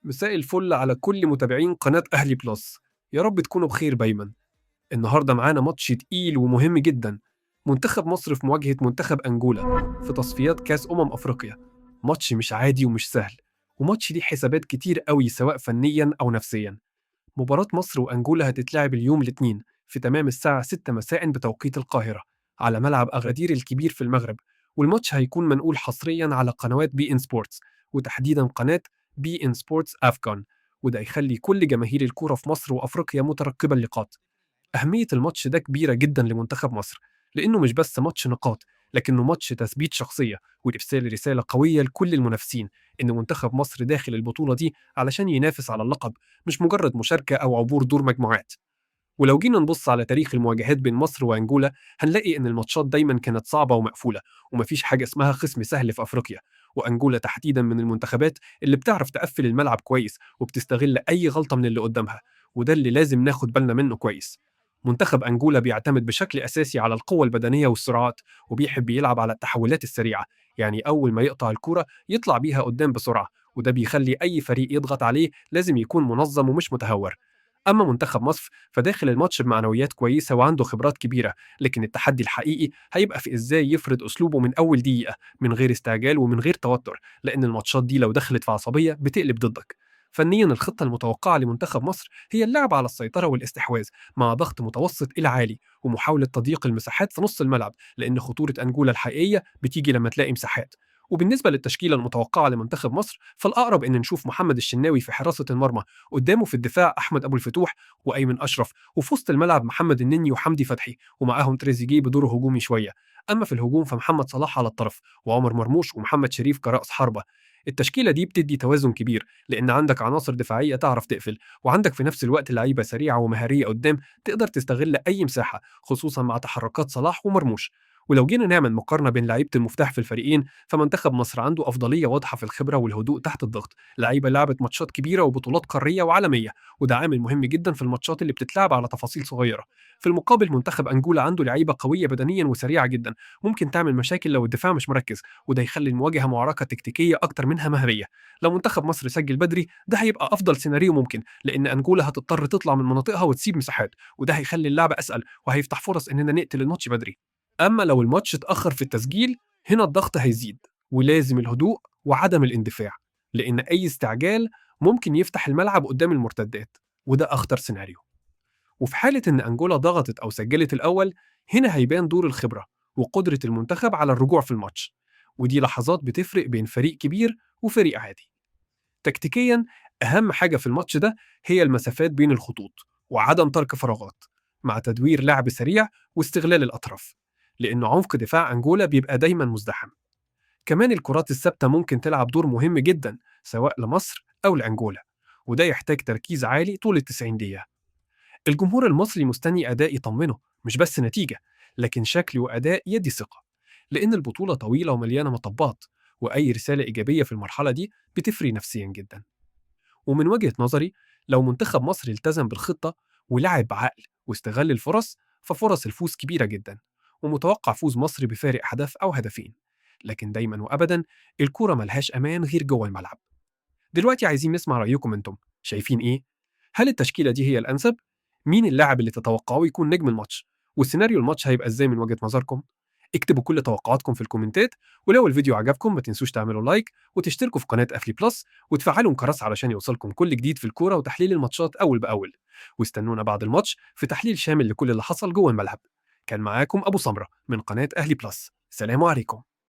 مساء الفل على كل متابعين قناة أهلي بلس. يا رب تكونوا بخير دايما. النهاردة معانا ماتش تقيل ومهم جدا. منتخب مصر في مواجهة منتخب أنجولا في تصفيات كأس أفريقيا. ماتش مش عادي ومش سهل، وماتش ليه حسابات كتير قوي سواء فنيا أو نفسيا. مباراة مصر وأنجولا هتتلعب اليوم الاثنين في تمام الساعة 6 مساء بتوقيت القاهرة على ملعب أغادير الكبير في المغرب. والماتش هيكون منقول حصريا على قنوات بي إن سبورتس، وتحديدا قناة بي إن سبورتس أفغان. وده يخلي كل جماهير الكورة في مصر وأفريقيا مترقبة اللقاء. أهمية الماتش ده كبيرة جدا لمنتخب مصر، لأنه مش بس ماتش نقاط، لكنه ماتش تثبيت شخصية وإرسال رسالة قوية لكل المنافسين إن منتخب مصر داخل البطولة دي علشان ينافس على اللقب، مش مجرد مشاركة أو عبور دور مجموعات. ولو جينا نبص على تاريخ المواجهات بين مصر وأنجولا، هنلاقي إن الماتشات دايما كانت صعبة ومقفولة، ومفيش حاجة اسمها خصم سهل في أفريقيا. وأنجولا تحديدا من المنتخبات اللي بتعرف تقفل الملعب كويس وبتستغل أي غلطة من اللي قدامها، وده اللي لازم ناخد بالنا منه كويس. منتخب أنجولا بيعتمد بشكل أساسي على القوة البدنية والسرعات، وبيحب يلعب على التحولات السريعة، يعني أول ما يقطع الكرة يطلع بيها قدام بسرعة، وده بيخلي أي فريق يضغط عليه لازم يكون منظم ومش متهور. أما منتخب مصر فداخل الماتش بمعنويات كويسة وعنده خبرات كبيرة، لكن التحدي الحقيقي هيبقى في إزاي يفرض أسلوبه من أول دقيقة من غير استعجال ومن غير توتر، لأن الماتشات دي لو دخلت في عصبية بتقلب ضدك. فنيا الخطة المتوقعة لمنتخب مصر هي اللعب على السيطرة والاستحواذ مع ضغط متوسط إلى عالي، ومحاولة تضييق المساحات في نص الملعب، لأن خطورة أنجولا الحقيقية بتيجي لما تلاقي مساحات. وبالنسبة للتشكيلة المتوقعة لمنتخب مصر فالأقرب إن نشوف محمد الشناوي في حراسة المرمى، قدامه في الدفاع أحمد أبو الفتوح وأيمن أشرف، وفي وسط الملعب محمد النني وحمدي فتحي، ومعاهم تريزيجيه بدور هجومي شوية. أما في الهجوم فمحمد صلاح على الطرف، وعمر مرموش ومحمد شريف كرأس حربة. التشكيلة دي بتدي توازن كبير، لأن عندك عناصر دفاعية تعرف تقفل، وعندك في نفس الوقت لعيبة سريعة ومهارية قدام تقدر تستغل أي مساحة، خصوصا مع تحركات صلاح ومرموش. ولو جينا نعمل مقارنة بين لعيبة المفتاح في الفريقين، فمنتخب مصر عنده أفضلية واضحة في الخبرة والهدوء تحت الضغط، لعيبة لعبت ماتشات كبيرة وبطولات قارية وعالمية، وده عامل مهم جدا في الماتشات اللي بتتلعب على تفاصيل صغيرة. في المقابل منتخب أنجولا عنده لعيبة قوية بدنيا وسريعة جدا، ممكن تعمل مشاكل لو الدفاع مش مركز، وده يخلي المواجهة معركة تكتيكية أكتر منها مهارية. لو منتخب مصر سجل بدري ده هيبقى أفضل سيناريو ممكن، لأن أنجولا هتضطر تطلع من مناطقها وتسيب مساحات، وده هيخلي اللعبة أسهل وهيفتح فرص إننا نقتل الماتش بدري. أما لو الماتش اتأخر في التسجيل، هنا الضغط هيزيد، ولازم الهدوء وعدم الاندفاع، لأن أي استعجال ممكن يفتح الملعب قدام المرتدات، وده أخطر سيناريو. وفي حالة إن أنجولا ضغطت أو سجلت الأول، هنا هيبان دور الخبرة وقدرة المنتخب على الرجوع في الماتش، ودي لحظات بتفرق بين فريق كبير وفريق عادي. تكتيكيا أهم حاجة في الماتش ده هي المسافات بين الخطوط وعدم ترك فراغات، مع تدوير لعب سريع واستغلال الأطراف، لأن عمق دفاع أنجولا بيبقى دايما مزدحم. كمان الكرات الثابتة ممكن تلعب دور مهم جدا سواء لمصر أو لأنجولا، وده يحتاج تركيز عالي طول ال 90 دقيقة. الجمهور المصري مستني أداء يطمنه، مش بس نتيجة، لكن شكل وأداء يدي ثقة، لأن البطولة طويلة ومليانة مطبات، وأي رسالة إيجابية في المرحلة دي بتفرق نفسيا جدا. ومن وجهة نظري، لو منتخب مصر التزم بالخطة ولعب بعقل واستغل الفرص، ففرص الفوز كبيرة جدا، ومتوقع فوز مصر بفارق هدف أو هدفين. لكن دايما وأبدا الكورة ملهاش أمان غير جوه الملعب. دلوقتي عايزين نسمع رأيكم انتم، شايفين إيه؟ هل التشكيلة دي هي الأنسب؟ مين اللاعب اللي تتوقعوه يكون نجم الماتش؟ والسيناريو الماتش هيبقى إزاي من وجهة نظركم؟ اكتبوا كل توقعاتكم في الكومنتات، ولو الفيديو عجبكم ما تنسوش تعملوا لايك وتشتركوا في قناة أفلي بلس وتفعلوا الجرس علشان يوصلكم كل جديد في الكورة وتحليل الماتشات أول بأول. واستنونا بعد الماتش في تحليل شامل لكل اللي حصل جوه الملعب. كان معاكم أبو سمرة من قناة أهلي بلس، سلام عليكم.